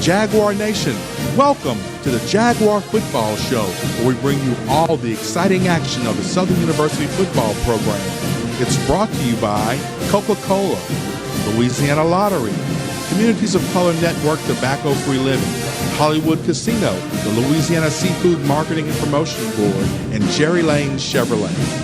Jaguar Nation, welcome to the Jaguar Football Show, where we bring you all the exciting action of the Southern University football program. It's brought to you by Coca-Cola, Louisiana Lottery, Communities of Color Network Tobacco-Free Living, Hollywood Casino, the Louisiana Seafood Marketing and Promotion Board, and Jerry Lane Chevrolet.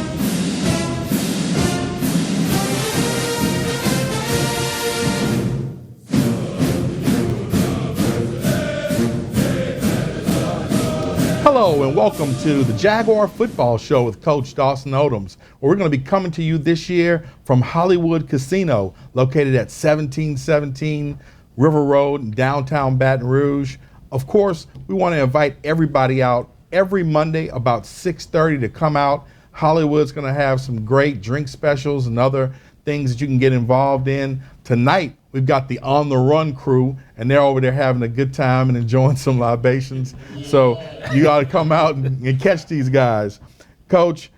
Hello and welcome to the Jaguar Football Show with Coach Dawson Odums, where we're going to be coming to you this year from Hollywood Casino, located at 1717 River Road in downtown Baton Rouge. Of course, we want to invite everybody out every Monday about 6:30 to come out. Hollywood's going to have some great drink specials and other things that you can get involved in. Tonight, we've got the On the Run crew, and they're over there having a good time and enjoying some libations. So you got to come out and catch these guys. Coach,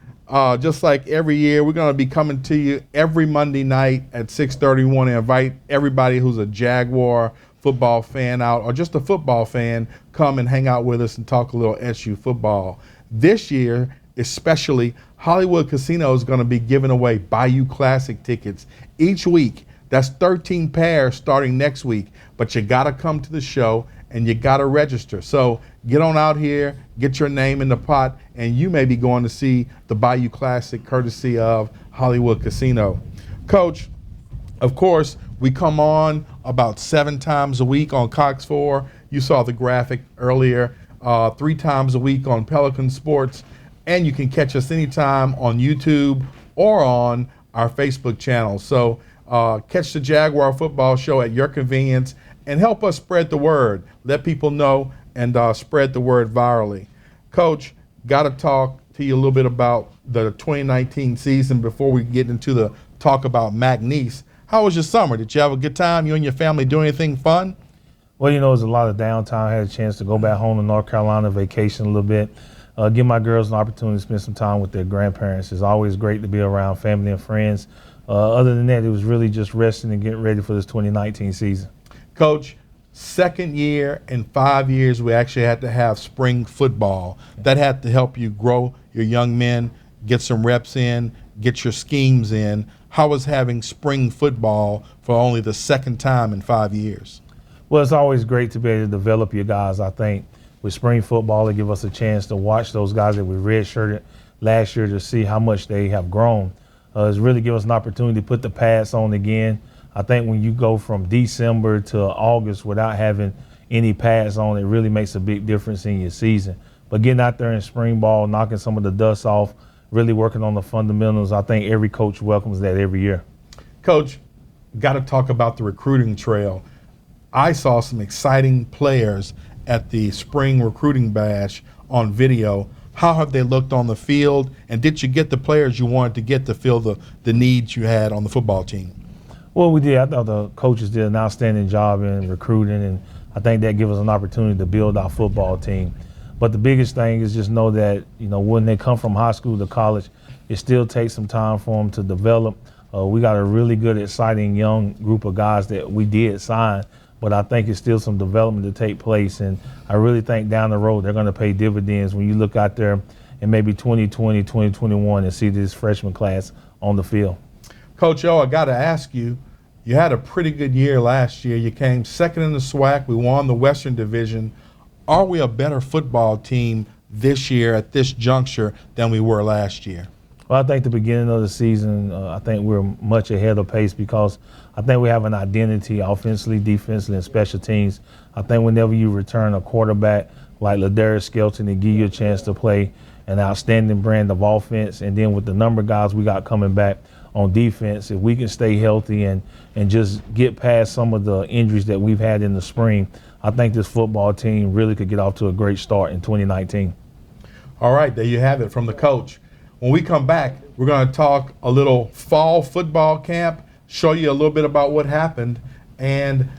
just like every year, we're going to be coming to you every Monday night at 6:30. We want to invite everybody who's a Jaguar football fan out, or just a football fan, come and hang out with us and talk a little SU football. This year, especially, Hollywood Casino is going to be giving away Bayou Classic tickets each week. That's 13 pairs starting next week, but you got to come to the show and you got to register. So get on out here, get your name in the pot, and you may be going to see the Bayou Classic courtesy of Hollywood Casino. Coach, of course, we come on about 7 times a week on Cox 4. You saw the graphic earlier, 3 times a week on Pelican Sports, and you can catch us anytime on YouTube or on our Facebook channel. So catch the Jaguar Football Show at your convenience and help us spread the word. Let people know and spread the word virally. Coach, got to talk to you a little bit about the 2019 season before we get into the talk about Mcneese. How was your summer? Did you have a good time? You and your family do anything fun? Well, you know, it was a lot of downtime. I had a chance to go back home to North Carolina, vacation a little bit, give my girls an opportunity to spend some time with their grandparents. It's always great to be around family and friends. Other than that, it was really just resting and getting ready for this 2019 season. Coach, second year in 5 years, we actually had to have spring football. That had to help you grow your young men, get some reps in, get your schemes in. How was having spring football for only the second time in 5 years? Well, it's always great to be able to develop your guys. I think with spring football, it gives us a chance to watch those guys that we redshirted last year to see how much they have grown. It's really give us an opportunity to put the pads on again. I think when you go from December to August without having any pads on, it really makes a big difference in your season. But getting out there in spring ball, knocking some of the dust off, really working on the fundamentals, I think every coach welcomes that every year. Coach, got to talk about the recruiting trail. I saw some exciting players at the spring recruiting bash on video. How have they looked on the field, and did you get the players you wanted to get to fill the needs you had on the football team? Well, we did. I thought the coaches did an outstanding job in recruiting, and I think that gives us an opportunity to build our football team. But the biggest thing is just know that, you know, when they come from high school to college, it still takes some time for them to develop. We got a really good, exciting young group of guys that we did sign, but I think it's still some development to take place. And I really think down the road they're going to pay dividends when you look out there in maybe 2020, 2021 and see this freshman class on the field. Coach O, I got to ask you, you had a pretty good year last year. You came second in the SWAC. We won the Western Division. Are we a better football team this year at this juncture than we were last year? Well, I think the beginning of the season, I think we're much ahead of pace because I think we have an identity offensively, defensively, and special teams. I think whenever you return a quarterback like Ladarius Skelton and give you a chance to play an outstanding brand of offense, and then with the number of guys we got coming back on defense, if we can stay healthy and just get past some of the injuries that we've had in the spring, I think this football team really could get off to a great start in 2019. All right, there you have it from the coach. When we come back, we're going to talk a little fall football camp, show you a little bit about what happened, and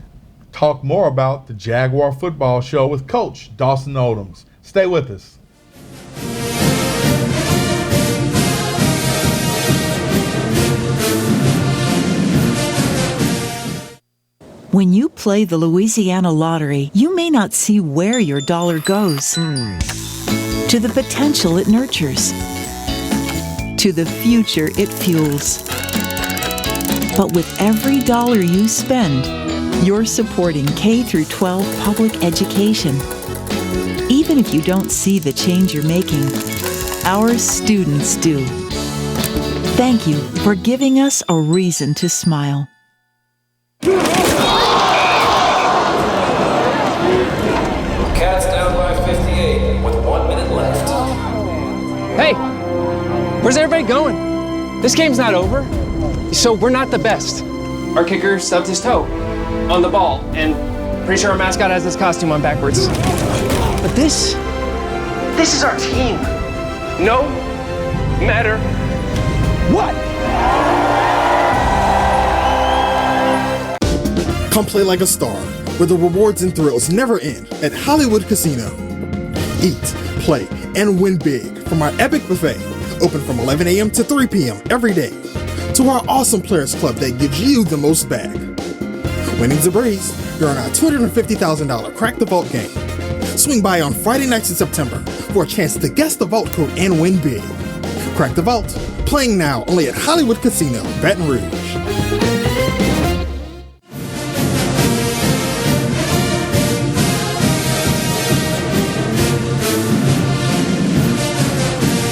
talk more about the Jaguar Football Show with Coach Dawson Odums. Stay with us. When you play the Louisiana Lottery, you may not see where your dollar goes. To the potential it nurtures. To the future it fuels. But with every dollar you spend, you're supporting K through 12 public education. Even if you don't see the change you're making, our students do. Thank you for giving us a reason to smile. Cats down by 58 with 1 minute left. Hey, where's everybody going? This game's not over, so we're not the best. Our kicker stubbed his toe on the ball, and pretty sure our mascot has his costume on backwards. But this is our team. No matter what. Come play like a star, where the rewards and thrills never end at Hollywood Casino. Eat, play, and win big from our epic buffet, open from 11 a.m. to 3 p.m. every day, to our awesome Players Club that gives you the most back. Winning's a breeze. You're on our $250,000 Crack the Vault game. Swing by on Friday nights in September for a chance to guess the vault code and win big. Crack the Vault, playing now only at Hollywood Casino, Baton Rouge.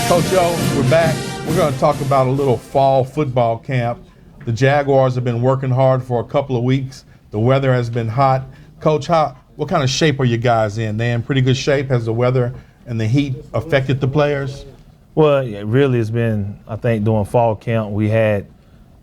Coach O, we're back. We're going to talk about a little fall football camp. The Jaguars have been working hard for a couple of weeks. The weather has been hot. Coach, what kind of shape are you guys in? They in pretty good shape? Has the weather and the heat affected the players? Well, it really has been, I think, during fall camp, we had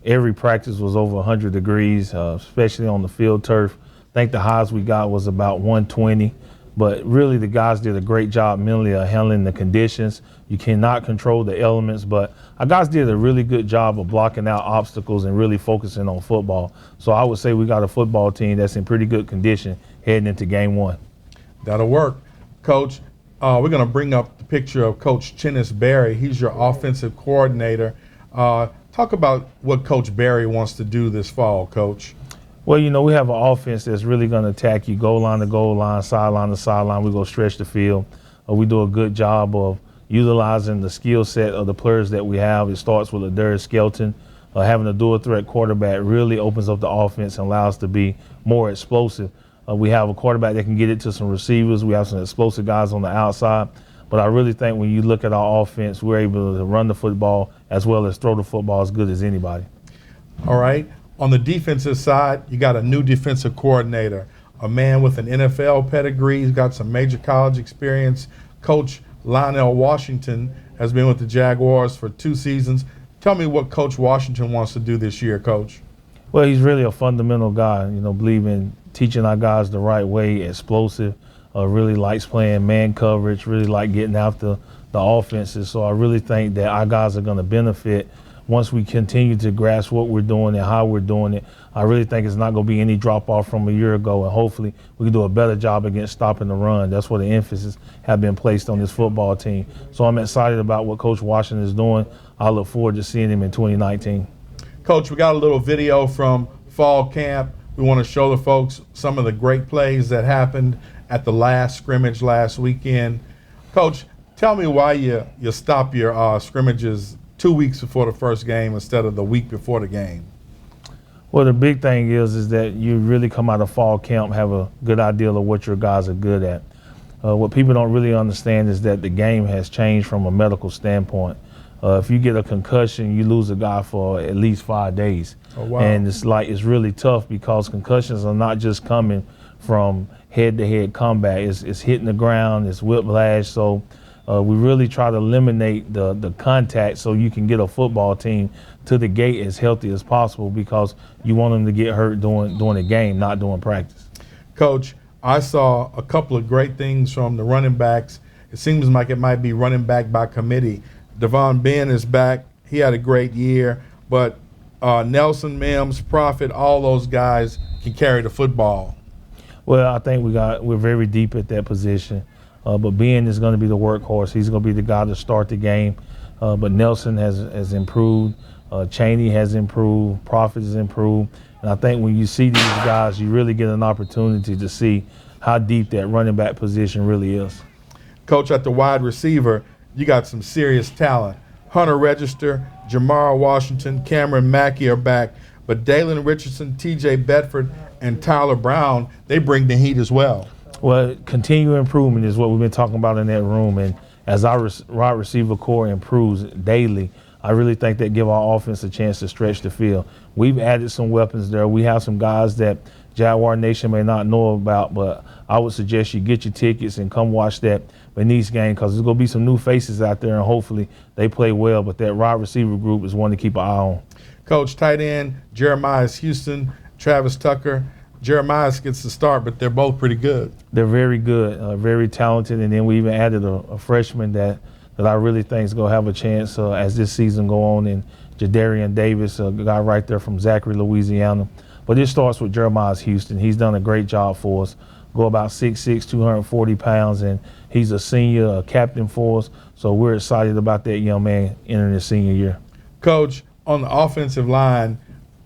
every practice was over 100 degrees, especially on the field turf. I think the highest we got was about 120. But really, the guys did a great job mentally of handling the conditions. You cannot control the elements, but our guys did a really good job of blocking out obstacles and really focusing on football. So I would say we got a football team that's in pretty good condition heading into game one. That'll work. Coach, we're going to bring up the picture of Coach Chennis Berry. He's your offensive coordinator. Talk about what Coach Berry wants to do this fall, Coach. Well, you know, we have an offense that's really going to attack you goal line to goal line, sideline to sideline. We're going to stretch the field. We do a good job of utilizing the skill set of the players that we have. It starts with a Darius Skelton. Having a dual threat quarterback really opens up the offense and allows us to be more explosive. We have a quarterback that can get it to some receivers. We have some explosive guys on the outside. But I really think when you look at our offense, we're able to run the football as well as throw the football as good as anybody. All right. On the defensive side, you got a new defensive coordinator, a man with an NFL pedigree. He's got some major college experience. Coach Lionel Washington has been with the Jaguars for 2 seasons. Tell me what Coach Washington wants to do this year, Coach. Well, he's really a fundamental guy, you know, believe in teaching our guys the right way, explosive, really likes playing man coverage, really like getting after the offenses. So I really think that our guys are going to benefit once we continue to grasp what we're doing and how we're doing it. I really think it's not going to be any drop-off from a year ago, and hopefully we can do a better job against stopping the run. That's where the emphasis have been placed on this football team. So I'm excited about what Coach Washington is doing. I look forward to seeing him in 2019. Coach, we got a little video from fall camp. We want to show the folks some of the great plays that happened at the last scrimmage last weekend. Coach, tell me why you stop your scrimmages 2 weeks before the first game instead of the week before the game. Well, the big thing is that you really come out of fall camp, have a good idea of what your guys are good at. What people don't really understand is that the game has changed from a medical standpoint. If you get a concussion, you lose a guy for at least 5 days. Oh, wow. And it's really tough because concussions are not just coming from head-to-head combat. It's hitting the ground, it's whiplash. So we really try to eliminate the contact so you can get a football team to the gate as healthy as possible, because you want them to get hurt during the game, not during practice. Coach, I saw a couple of great things from the running backs. It seems like it might be running back by committee. Devon Ben is back. He had a great year. But Nelson, Mims, Prophet, all those guys can carry the football. Well, I think we're very deep at that position. But Ben is going to be the workhorse. He's going to be the guy to start the game. But Nelson has improved. Chaney has improved. Prophet has improved. And I think when you see these guys, you really get an opportunity to see how deep that running back position really is. Coach, at the wide receiver, you got some serious talent. Hunter Register, Jamar Washington, Cameron Mackey are back, but Dalen Richardson, T.J. Bedford, and Tyler Brown, they bring the heat as well. Well, continual improvement is what we've been talking about in that room, and as our wide receiver core improves daily, I really think that give our offense a chance to stretch the field. We've added some weapons there. We have some guys that Jaguar Nation may not know about, but I would suggest you get your tickets and come watch that Mcneese game, because there's going to be some new faces out there, and hopefully they play well. But that wide receiver group is one to keep an eye on. Coach, tight end, Jeremiah Houston, Travis Tucker. Jeremiah gets the start, but they're both pretty good. They're very good, very talented, and then we even added a freshman that I really think is going to have a chance as this season go on, and Jadarian Davis, a guy right there from Zachary, Louisiana. But it starts with Jeremiah Houston. He's done a great job for us. Go about 6'6", 240 pounds, and he's a senior, a captain for us. So we're excited about that young man entering his senior year. Coach, on the offensive line,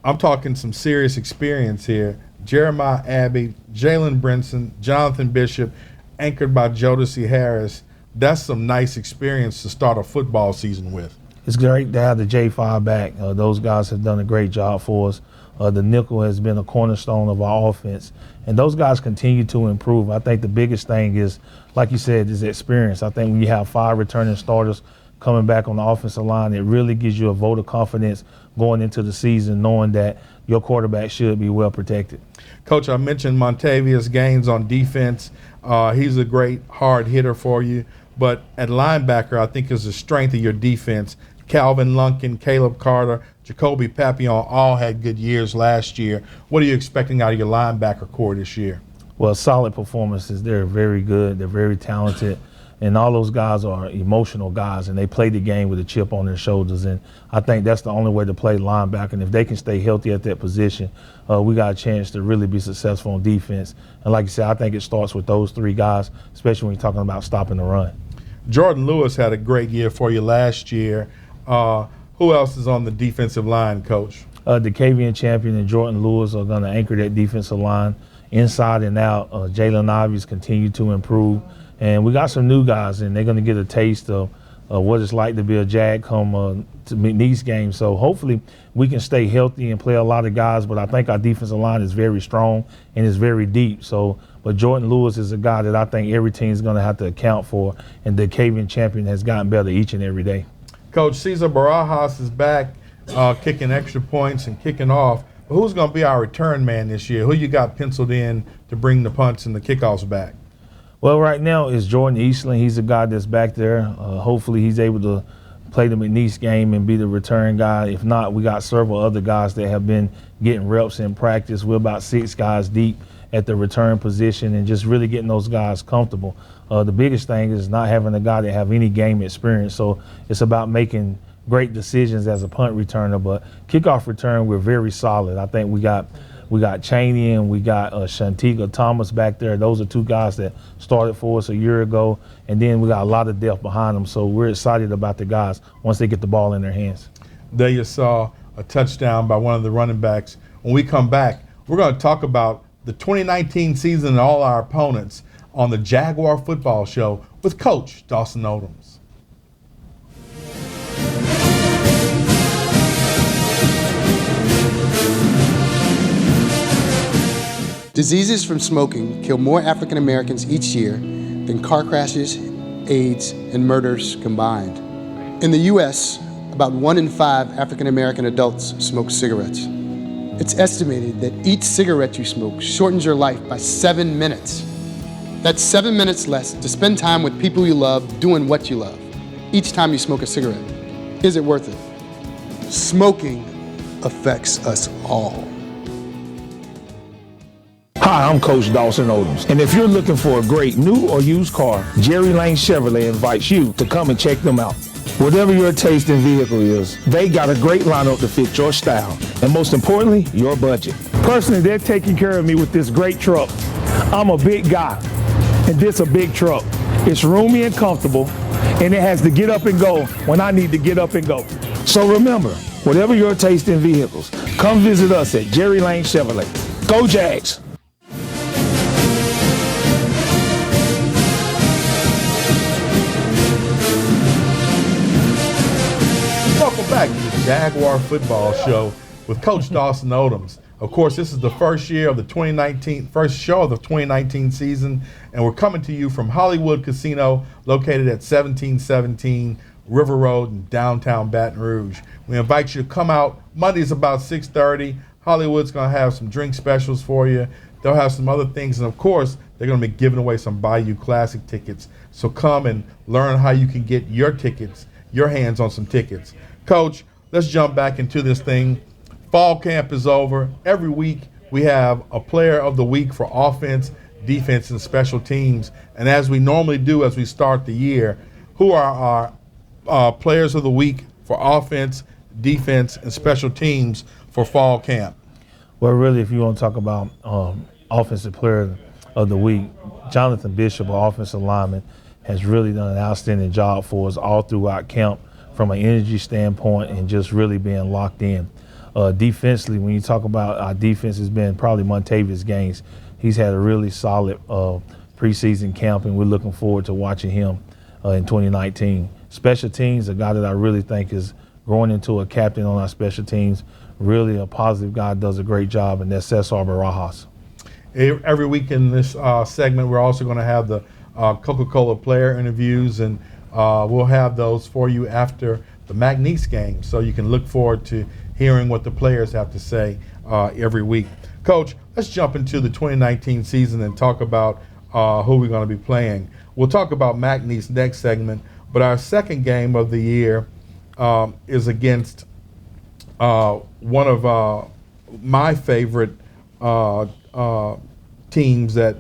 I'm talking some serious experience here. Jeremiah Abbey, Jalen Brinson, Jonathan Bishop, anchored by Jodeci Harris. That's some nice experience to start a football season with. It's great to have the J5 back. Those guys have done a great job for us. The nickel has been a cornerstone of our offense, and those guys continue to improve. I think the biggest thing is, like you said, is experience. I think when you have 5 returning starters coming back on the offensive line, it really gives you a vote of confidence going into the season, knowing that your quarterback should be well protected. Coach, I mentioned Montavious Gaines on defense. He's a great hard hitter for you. But at linebacker, I think is the strength of your defense. Calvin Lunkin, Caleb Carter, Jacoby Papillon all had good years last year. What are you expecting out of your linebacker core this year? Well, solid performances. They're very good. They're very talented. And all those guys are emotional guys, and they play the game with a chip on their shoulders. And I think that's the only way to play linebacker. And if they can stay healthy at that position, we got a chance to really be successful on defense. And like you said, I think it starts with those 3 guys, especially when you're talking about stopping the run. Jordan Lewis had a great year for you last year. Who else is on the defensive line, Coach? The Cavian champion and Jordan Lewis are going to anchor that defensive line inside and out. Jalen Ivy's continue to improve. And we got some new guys, and they're going to get a taste of what it's like to be a Jag come to Mcneese game. So hopefully we can stay healthy and play a lot of guys, but I think our defensive line is very strong and is very deep. But Jordan Lewis is a guy that I think every team is going to have to account for, and the Cavian champion has gotten better each and every day. Coach, Cesar Barajas is back kicking extra points and kicking off. But who's going to be our return man this year? Who you got penciled in to bring the punts and the kickoffs back? Well, right now it's Jordan Eastland. He's a guy that's back there. Hopefully he's able to play the Mcneese game and be the return guy. If not, we got several other guys that have been getting reps in practice. We're about 6 guys deep at the return position and just really getting those guys comfortable. The biggest thing is not having a guy that have any game experience. So it's about making great decisions as a punt returner. But kickoff return, we're very solid. I think we got Chaney and we got Shantika Thomas back there. Those are 2 guys that started for us a year ago, and then we got a lot of depth behind them. So we're excited about the guys once they get the ball in their hands. There you saw a touchdown by one of the running backs. When we come back, we're going to talk about the 2019 season and all our opponents on the Jaguar Football Show with Coach Dawson Odums. Diseases from smoking kill more African Americans each year than car crashes, AIDS, and murders combined. In the U.S., about 1 in 5 African American adults smoke cigarettes. It's estimated that each cigarette you smoke shortens your life by 7 minutes. That's 7 minutes less to spend time with people you love doing what you love. Each time you smoke a cigarette, is it worth it? Smoking affects us all. Hi, I'm Coach Dawson Odums, and if you're looking for a great new or used car, Jerry Lane Chevrolet invites you to come and check them out. Whatever your taste in vehicle is, they got a great lineup to fit your style, and most importantly, your budget. Personally, they're taking care of me with this great truck. I'm a big guy, and this a big truck. It's roomy and comfortable, and it has to get up and go when I need to get up and go. So remember, Whatever your taste in vehicles, come visit us at Jerry Lane Chevrolet. Go Jags! Welcome back to the Jaguar Football Show with Coach Dawson Odums. Of course, this is the first show of the 2019 season, and we're coming to you from Hollywood Casino, located at 1717 River Road in downtown Baton Rouge. We invite you to come out. Monday's about 6:30. Hollywood's going to have some drink specials for you. They'll have some other things, and of course, they're going to be giving away some Bayou Classic tickets. So come and learn how you can get your hands on some tickets. Coach, let's jump back into this thing. Fall camp is over. Every week we have a player of the week for offense, defense, and special teams. And as we normally do as we start the year, who are our players of the week for offense, defense, and special teams for fall camp? Well, really, if you want to talk about offensive player of the week, Jonathan Bishop, our offensive lineman, has really done an outstanding job for us all throughout camp from an energy standpoint and just really being locked in. Defensively, when you talk about our defense, has been probably Montavious Gaines. He's had a really solid preseason camp, and we're looking forward to watching him in 2019. Special teams, a guy that I really think is growing into a captain on our special teams, really a positive guy, does a great job, and that's Cesar Barajas. Every week in this segment, we're also going to have the Coca-Cola player interviews, and we'll have those for you after the Mcneese game, so you can look forward to hearing what the players have to say every week. Coach, let's jump into the 2019 season and talk about who we're going to be playing. We'll talk about Mcneese next segment, but our second game of the year is against one of my favorite teams that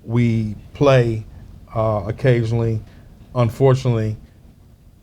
we play occasionally. Unfortunately,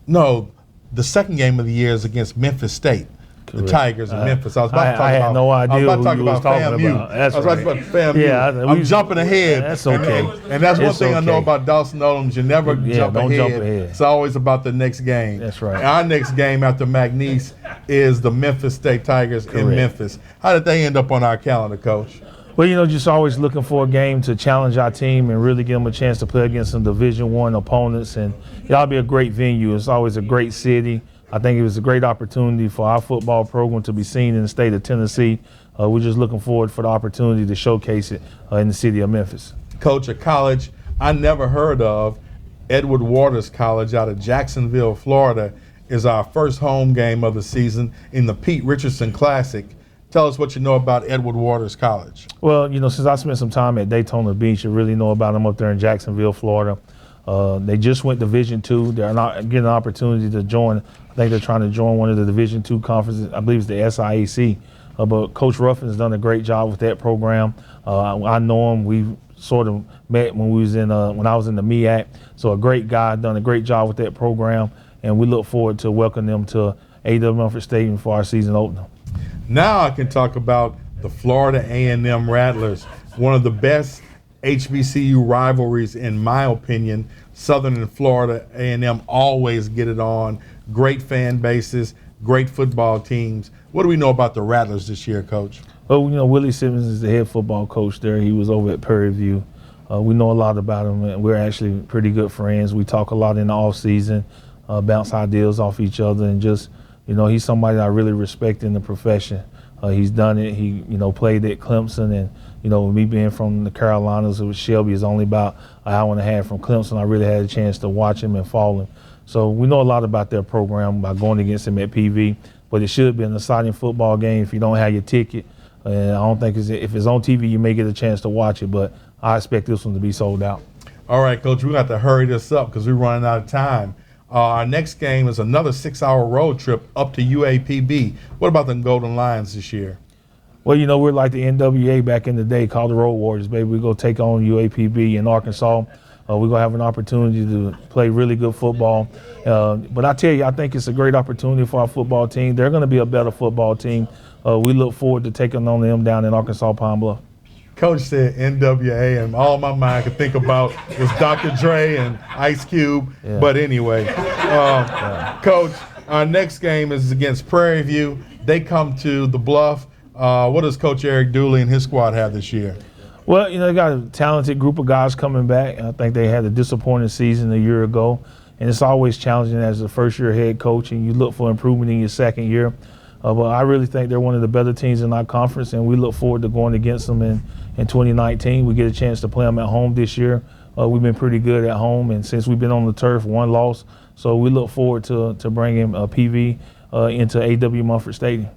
no, the second game of the year is against Memphis State. Correct. The Tigers in Memphis. I was about to talk I had no idea I was about to talk who you was about talking FAMU. about. That's I was about to FAMU. Yeah, I'm jumping ahead. That's okay. And that's one It's thing I know okay. about Dawson Odums. You never jump don't ahead. jump ahead. It's always about the next game. That's right. And our next game after Mcneese is the Memphis State Tigers in Correct. Memphis. How did they end up on our calendar, Coach? Well, just always looking for a game to challenge our team and really give them a chance to play against some Division I opponents. And it'll be a great venue. It's always a great city. I think it was a great opportunity for our football program to be seen in the state of Tennessee. We're just looking forward for the opportunity to showcase it in the city of Memphis. Coach, a college I never heard of, Edward Waters College out of Jacksonville, Florida, is our first home game of the season in the Pete Richardson Classic. Tell us what you know about Edward Waters College. Well, since I spent some time at Daytona Beach, you really know about them up there in Jacksonville, Florida. They just went Division II. They're not getting an opportunity to join. I think they're trying to join one of the Division II conferences. I believe it's the SIAC. But Coach Ruffin has done a great job with that program. I know him. We sort of met when I was in the MEAC. So a great guy, done a great job with that program, and we look forward to welcoming them to A.W. Mumford Stadium for our season opener. Now I can talk about the Florida A&M Rattlers, one of the best HBCU rivalries in my opinion. Southern and Florida A&M always get it on. Great fan bases, great football teams. What do we know about the Rattlers this year, Coach? Well, Willie Simmons is the head football coach there. He was over at Prairie View. We know a lot about him, and we're actually pretty good friends. We talk a lot in the off season, bounce ideas off each other, and just he's somebody I really respect in the profession. He's done it. He played at Clemson, and with me being from the Carolinas, with Shelby is only about an hour and a half from Clemson. I really had a chance to watch him and follow him. So we know a lot about their program by going against him at PV. But it should be an exciting football game if you don't have your ticket. And I don't think if it's on TV, you may get a chance to watch it. But I expect this one to be sold out. All right, Coach, we got to hurry this up because we're running out of time. Our next game is another 6-hour road trip up to UAPB. What about the Golden Lions this year? Well, we're like the NWA back in the day, called the Road Warriors, baby. We're going to take on UAPB in Arkansas. We're going to have an opportunity to play really good football. But I tell you, I think it's a great opportunity for our football team. They're going to be a better football team. We look forward to taking on them down in Arkansas Pine Bluff. Coach said NWA, and all my mind could think about was Dr. Dre and Ice Cube. Yeah. But anyway, Coach, Our next game is against Prairie View. They come to the Bluff. What does Coach Eric Dooley and his squad have this year? Well, they got a talented group of guys coming back. I think they had a disappointing season a year ago, and it's always challenging as a first-year head coach, and you look for improvement in your second year. But I really think they're one of the better teams in our conference, and we look forward to going against them in 2019. We get a chance to play them at home this year. We've been pretty good at home, and since we've been on the turf, one loss. So we look forward to bringing PV into A.W. Mumford Stadium.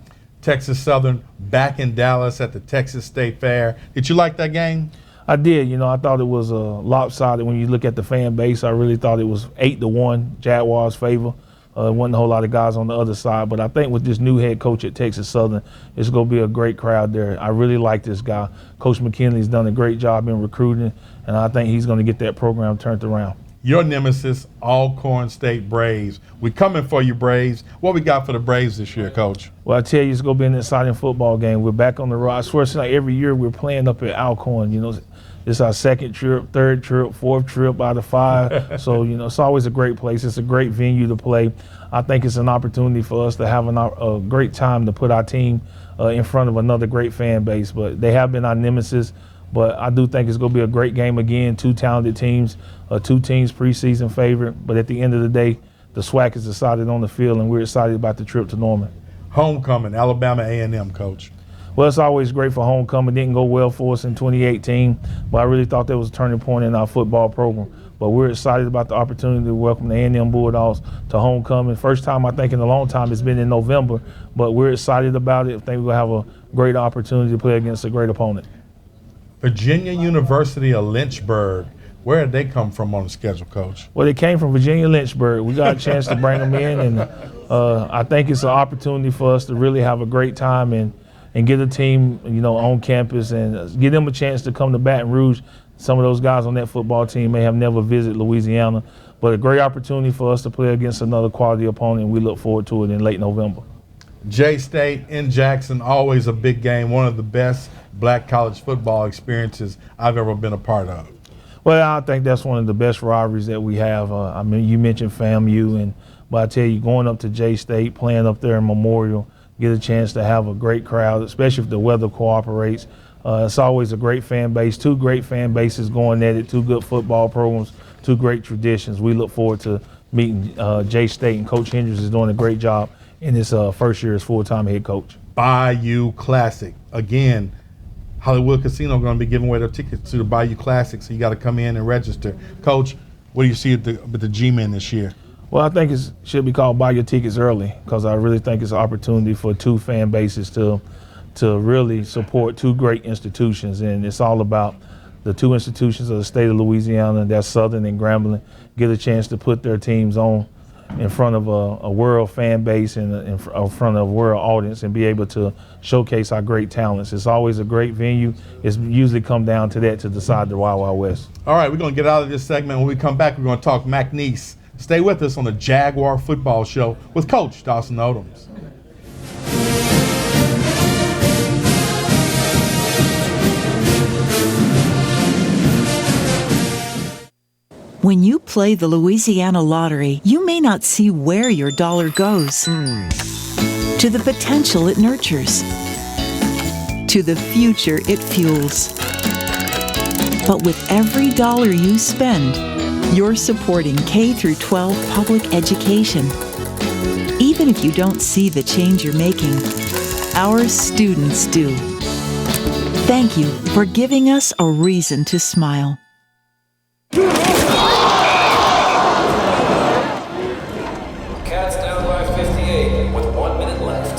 Texas Southern back in Dallas at the Texas State Fair. Did you like that game? I did. I thought it was lopsided when you look at the fan base. I really thought it was 8-1 Jaguars' favor. Wasn't a whole lot of guys on the other side, but I think with this new head coach at Texas Southern, it's going to be a great crowd there. I really like this guy. Coach McKinley's done a great job in recruiting, and I think he's going to get that program turned around. Your nemesis, Alcorn State Braves. We coming for you, Braves. What we got for the Braves this year, Coach? Well, I tell you, it's going to be an exciting football game. We're back on the road. I swear, it's like every year we're playing up at Alcorn. It's our second trip, third trip, fourth trip out of 5. So, it's always a great place. It's a great venue to play. I think it's an opportunity for us to have a great time to put our team in front of another great fan base. But they have been our nemesis. But I do think it's going to be a great game again. 2 talented teams, 2 teams preseason favorite. But at the end of the day, the SWAC is decided on the field, and we're excited about the trip to Norman. Homecoming, Alabama A&M, Coach. Well, it's always great for homecoming. Didn't go well for us in 2018, but I really thought that was a turning point in our football program. But we're excited about the opportunity to welcome the A&M Bulldogs to homecoming. First time, I think, in a long time. It's been in November, but we're excited about it. I think we're going to have a great opportunity to play against a great opponent. Virginia University of Lynchburg. Where did they come from on the schedule, Coach? Well, they came from Virginia Lynchburg. We got a chance to bring them in, and I think it's an opportunity for us to really have a great time and get a team, on campus and give them a chance to come to Baton Rouge. Some of those guys on that football team may have never visited Louisiana, but a great opportunity for us to play against another quality opponent, and we look forward to it in late November. J-State in Jackson, always a big game, one of the best black college football experiences I've ever been a part of. Well, I think that's one of the best rivalries that we have. You mentioned FAMU, but I tell you, going up to J-State, playing up there in Memorial, get a chance to have a great crowd, especially if the weather cooperates. It's always a great fan base, 2 great fan bases going at it, 2 good football programs, 2 great traditions. We look forward to meeting J-State, and Coach Hendricks is doing a great job in his first year as full-time head coach. Bayou Classic. Again, Hollywood Casino going to be giving away their tickets to the Bayou Classic, so you got to come in and register. Coach, what do you see with the G-Men this year? Well, I think it should be called Buy Your Tickets Early, because I really think it's an opportunity for 2 fan bases to really support 2 great institutions. And it's all about the 2 institutions of the state of Louisiana, that's Southern and Grambling, get a chance to put their teams on in front of a world fan base and in front of a world audience and be able to showcase our great talents. It's always a great venue. It's usually come down to that to decide the Wild Wild West. All right, we're going to get out of this segment. When we come back, we're going to talk Mcneese. Stay with us on the Jaguar Football Show with Coach Dawson Odums. When you play the Louisiana Lottery, you may not see where your dollar goes. To the potential it nurtures. To the future it fuels. But with every dollar you spend, you're supporting K-12 public education. Even if you don't see the change you're making, our students do. Thank you for giving us a reason to smile. Cats down by 58 with 1 minute left.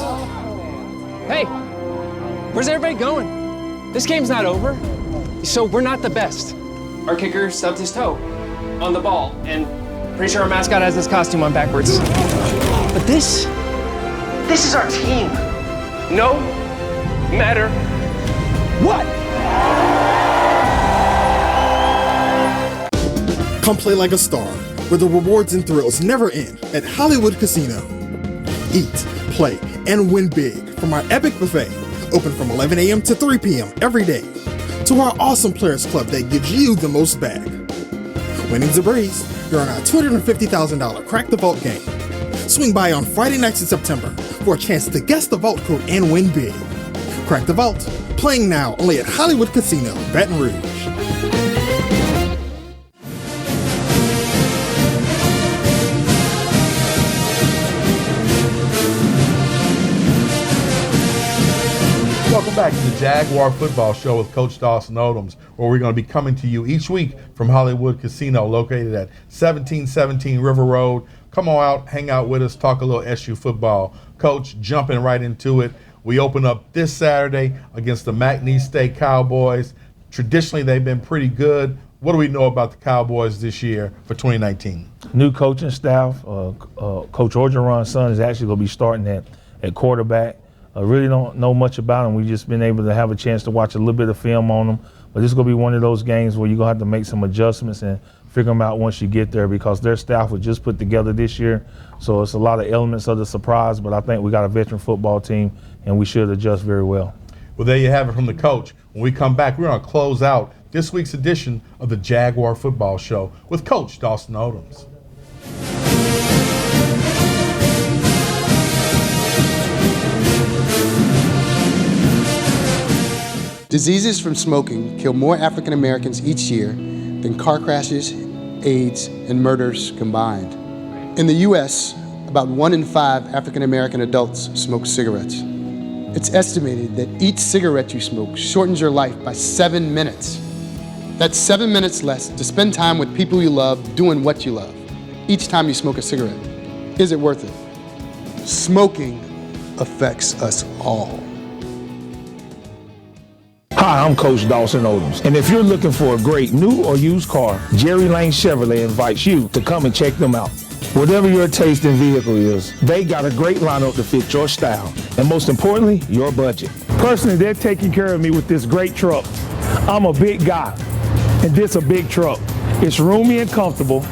Hey, where's everybody going? This game's not over. So we're not the best. Our kicker stubbed his toe on the ball, and pretty sure our mascot has this costume on backwards. But this is our team. No matter what. Come play like a star, where the rewards and thrills never end at Hollywood Casino. Eat, play, and win big from our epic buffet, open from 11 a.m. to 3 p.m. every day, to our awesome Players Club that gives you the most back. Winning's a breeze. You're on our $250,000 Crack the Vault game. Swing by on Friday nights in September for a chance to guess the vault code and win big. Crack the Vault, playing now only at Hollywood Casino, Baton Rouge. Welcome back to the Jaguar Football Show with Coach Dawson Odums, where we're going to be coming to you each week from Hollywood Casino, located at 1717 River Road. Come on out, hang out with us, talk a little SU football. Coach, jumping right into it. We open up this Saturday against the Mcneese State Cowboys. Traditionally, they've been pretty good. What do we know about the Cowboys this year for 2019? New coaching staff. Coach Orgeron's son is actually going to be starting at quarterback. I really don't know much about him. We've just been able to have a chance to watch a little bit of film on him. But this is going to be one of those games where you're going to have to make some adjustments and figure them out once you get there, because their staff was just put together this year. So it's a lot of elements of the surprise, but I think we got a veteran football team, and we should adjust very well. Well, there you have it from the coach. When we come back, we're going to close out this week's edition of the Jaguar Football Show with Coach Dawson Odums. Diseases from smoking kill more African Americans each year than car crashes, AIDS, and murders combined. In the U.S., about 1 in 5 African American adults smoke cigarettes. It's estimated that each cigarette you smoke shortens your life by 7 minutes. That's 7 minutes less to spend time with people you love doing what you love. Each time you smoke a cigarette, is it worth it? Smoking affects us all. Hi, I'm Coach Dawson Odums, and if you're looking for a great new or used car, Jerry Lane Chevrolet invites you to come and check them out. Whatever your taste in vehicle is, they got a great lineup to fit your style, and most importantly, your budget. Personally, they're taking care of me with this great truck. I'm a big guy, and this a big truck. It's roomy and comfortable,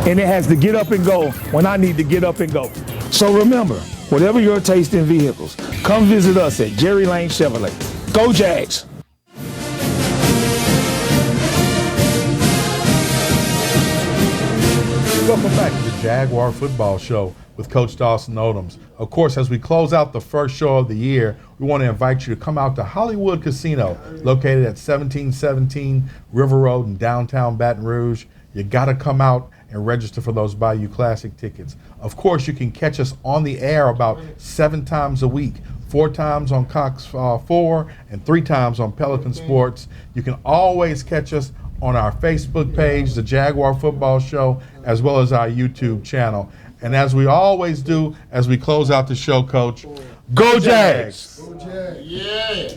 and it has to get up and go when I need to get up and go. So remember, whatever your taste in vehicles, come visit us at Jerry Lane Chevrolet. Go Jags! Welcome back to the Jaguar Football Show with Coach Dawson Odums. Of course, as we close out the first show of the year, we want to invite you to come out to Hollywood Casino, located at 1717 River Road in downtown Baton Rouge. You got to come out and register for those Bayou Classic tickets. Of course, you can catch us on the air about 7 times a week, 4 times on Cox 4 and 3 times on Pelican Sports. You can always catch us on our Facebook page, the Jaguar Football Show, as well as our YouTube channel. And as we always do, as we close out the show, Coach, go Jags! Go Jags! Yeah!